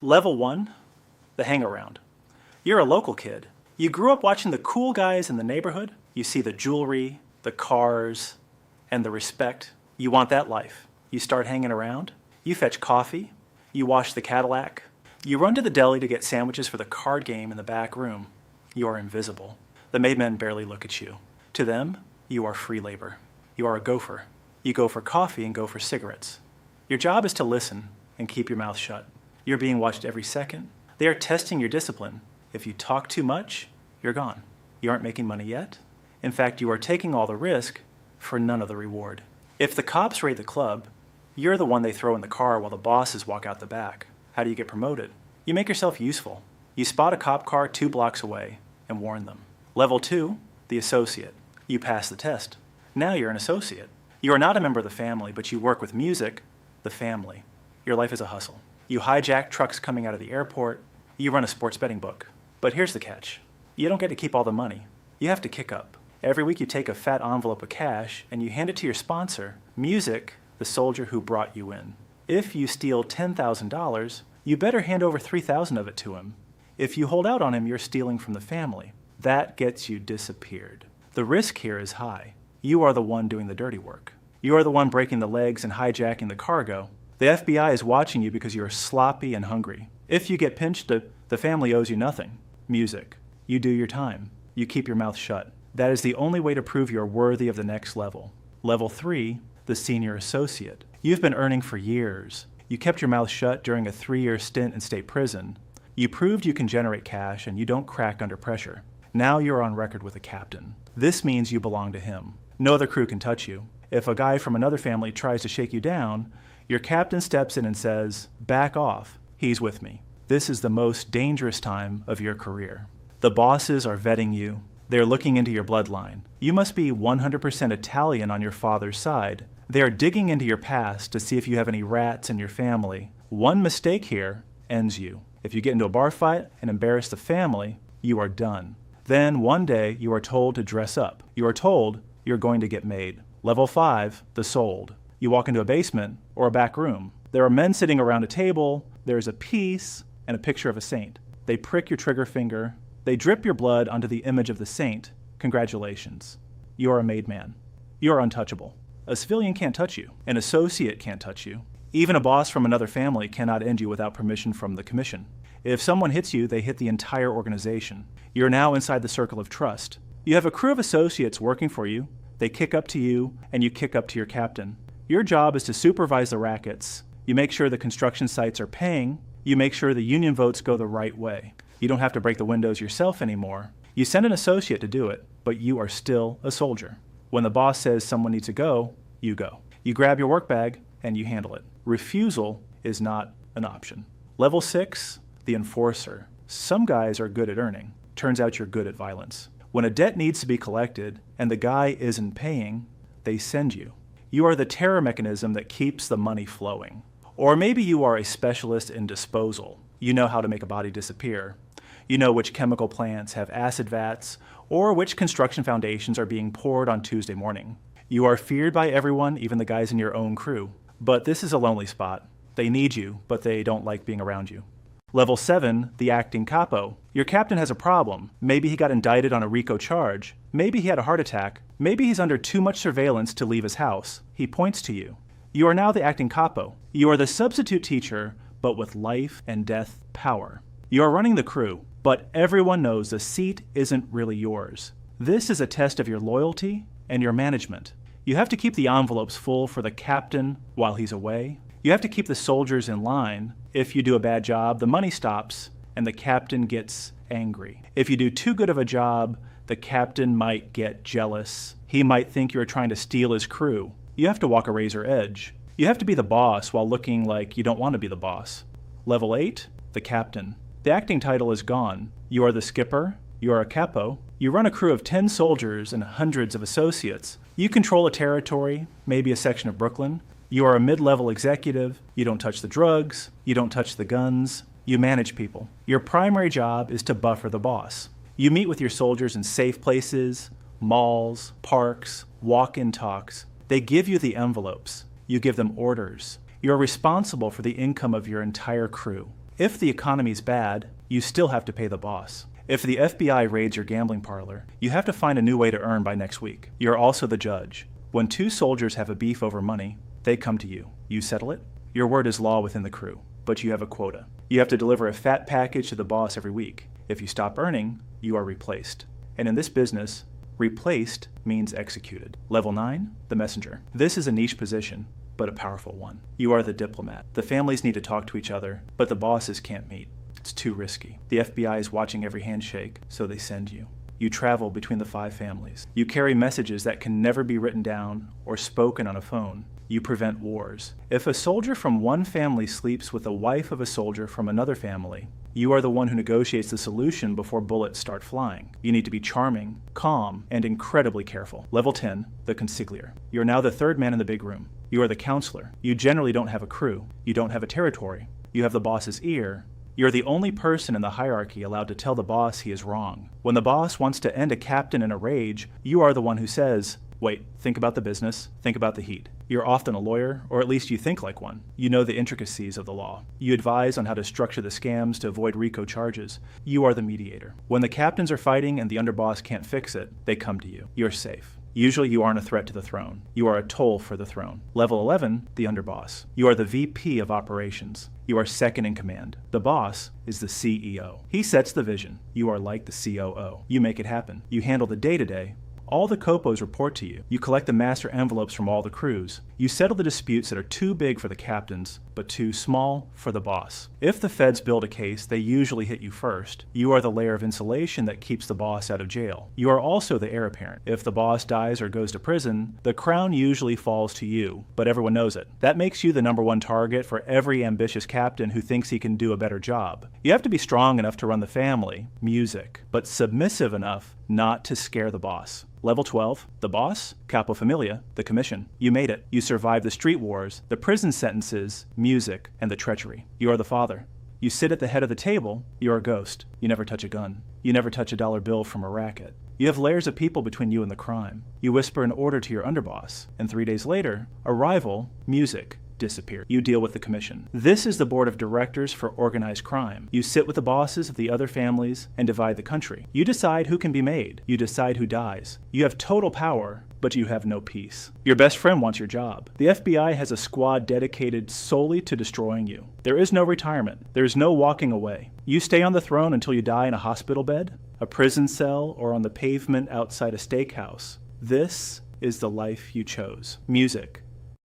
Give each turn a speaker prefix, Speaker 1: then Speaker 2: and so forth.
Speaker 1: Level 1, the hangaround. You're a local kid. You grew up watching the cool guys in the neighborhood. You see the jewelry, the cars, and the respect. You want that life. You start hanging around. You fetch coffee. You wash the Cadillac. You run to the deli to get sandwiches for the card game in the back room. You are invisible. The maid men barely look at you. To them, you are free labor. You are a gopher. You go for coffee and go for cigarettes. Your job is to listen and keep your mouth shut. You're being watched every second. They are testing your discipline. If you talk too much, you're gone. You aren't making money yet. In fact, you are taking all the risk for none of the reward. If the cops raid the club, you're the one they throw in the car while the bosses walk out the back. How do you get promoted? You make yourself useful. You spot a cop car 2 blocks away and warn them. Level 2, the associate. You pass the test. Now you're an associate. You are not a member of the family, but you work with music, the family. Your life is a hustle. You hijack trucks coming out of the airport. You run a sports betting book. But here's the catch. You don't get to keep all the money. You have to kick up. Every week you take a fat envelope of cash and you hand it to your sponsor, Music, the soldier who brought you in. If you steal $10,000, you better hand over $3,000 of it to him. If you hold out on him, you're stealing from the family. That gets you disappeared. The risk here is high. You are the one doing the dirty work. You are the one breaking the legs and hijacking the cargo. The FBI is watching you because you are sloppy and hungry. If you get pinched, the family owes you nothing. Music. You do your time. You keep your mouth shut. That is the only way to prove you're worthy of the next level. Level 3, the senior associate. You've been earning for years. You kept your mouth shut during a 3-year stint in state prison. You proved you can generate cash and you don't crack under pressure. Now you're on record with a captain. This means you belong to him. No other crew can touch you. If a guy from another family tries to shake you down, your captain steps in and says, "Back off, he's with me." This is the most dangerous time of your career. The bosses are vetting you. They're looking into your bloodline. You must be 100% Italian on your father's side. They are digging into your past to see if you have any rats in your family. One mistake here ends you. If you get into a bar fight and embarrass the family, you are done. Then one day you are told to dress up. You are told you're going to get made. Level 5, the sold. You walk into a basement or a back room. There are men sitting around a table. There's a piece and a picture of a saint. They prick your trigger finger. They drip your blood onto the image of the saint. Congratulations. You are a made man. You are untouchable. A civilian can't touch you. An associate can't touch you. Even a boss from another family cannot end you without permission from the commission. If someone hits you, they hit the entire organization. You're now inside the circle of trust. You have a crew of associates working for you. They kick up to you, and you kick up to your captain. Your job is to supervise the rackets. You make sure the construction sites are paying. You make sure the union votes go the right way. You don't have to break the windows yourself anymore. You send an associate to do it, but you are still a soldier. When the boss says someone needs to go, you go. You grab your work bag, and you handle it. Refusal is not an option. Level 6, the enforcer. Some guys are good at earning. Turns out you're good at violence. When a debt needs to be collected and the guy isn't paying, they send you. You are the terror mechanism that keeps the money flowing. Or maybe you are a specialist in disposal. You know how to make a body disappear. You know which chemical plants have acid vats or which construction foundations are being poured on Tuesday morning. You are feared by everyone, even the guys in your own crew. But this is a lonely spot. They need you, but they don't like being around you. Level 7, the acting capo. Your captain has a problem. Maybe he got indicted on a RICO charge. Maybe he had a heart attack. Maybe he's under too much surveillance to leave his house. He points to you. You are now the acting capo. You are the substitute teacher, but with life and death power. You are running the crew, but everyone knows the seat isn't really yours. This is a test of your loyalty and your management. You have to keep the envelopes full for the captain while he's away. You have to keep the soldiers in line. If you do a bad job, the money stops and the captain gets angry. If you do too good of a job, the captain might get jealous. He might think you're trying to steal his crew. You have to walk a razor edge. You have to be the boss while looking like you don't want to be the boss. Level 8, the captain. The acting title is gone. You are the skipper. You are a capo. You run a crew of 10 soldiers and hundreds of associates. You control a territory, maybe a section of Brooklyn. You are a mid-level executive. You don't touch the drugs. You don't touch the guns. You manage people. Your primary job is to buffer the boss. You meet with your soldiers in safe places, malls, parks, walk-in talks. They give you the envelopes. You give them orders. You're responsible for the income of your entire crew. If the economy's bad, you still have to pay the boss. If the FBI raids your gambling parlor, you have to find a new way to earn by next week. You're also the judge. When two soldiers have a beef over money, they come to you. You settle it. Your word is law within the crew, but you have a quota. You have to deliver a fat package to the boss every week. If you stop earning, you are replaced. And in this business, replaced means executed. Level 9, the messenger. This is a niche position, but a powerful one. You are the diplomat. The families need to talk to each other, but the bosses can't meet. It's too risky. The FBI is watching every handshake, so they send you. You travel between the 5 families. You carry messages that can never be written down or spoken on a phone. You prevent wars. If a soldier from one family sleeps with the wife of a soldier from another family, you are the one who negotiates the solution before bullets start flying. You need to be charming, calm, and incredibly careful. Level 10, the consigliere. You're now the third man in the big room. You are the counselor. You generally don't have a crew. You don't have a territory. You have the boss's ear. You're the only person in the hierarchy allowed to tell the boss he is wrong. When the boss wants to end a captain in a rage, you are the one who says, wait, think about the business, think about the heat. You're often a lawyer, or at least you think like one. You know the intricacies of the law. You advise on how to structure the scams to avoid RICO charges. You are the mediator. When the captains are fighting and the underboss can't fix it, they come to you. You're safe. Usually you aren't a threat to the throne. You are a toll for the throne. Level 11, the underboss. You are the VP of operations. You are second in command. The boss is the CEO. He sets the vision. You are like the COO. You make it happen. You handle the day-to-day. All the copos report to you. You collect the master envelopes from all the crews. You settle the disputes that are too big for the captains, but too small for the boss. If the feds build a case, they usually hit you first. You are the layer of insulation that keeps the boss out of jail. You are also the heir apparent. If the boss dies or goes to prison, the crown usually falls to you, but everyone knows it. That makes you the #1 target for every ambitious captain who thinks he can do a better job. You have to be strong enough to run the family, music, but submissive enough not to scare the boss. Level 12, the boss, capo familia, the commission. You made it. You survived the street wars, the prison sentences, music, and the treachery. You are the father. You sit at the head of the table. You're a ghost. You never touch a gun. You never touch a dollar bill from a racket. You have layers of people between you and the crime. You whisper an order to your underboss, and 3 days later, a rival, music, disappear. You deal with the commission. This is the board of directors for organized crime. You sit with the bosses of the other families and divide the country. You decide who can be made. You decide who dies. You have total power, but you have no peace. Your best friend wants your job. The FBI has a squad dedicated solely to destroying you. There is no retirement. There is no walking away. You stay on the throne until you die in a hospital bed, a prison cell, or on the pavement outside a steakhouse. This is the life you chose. Music,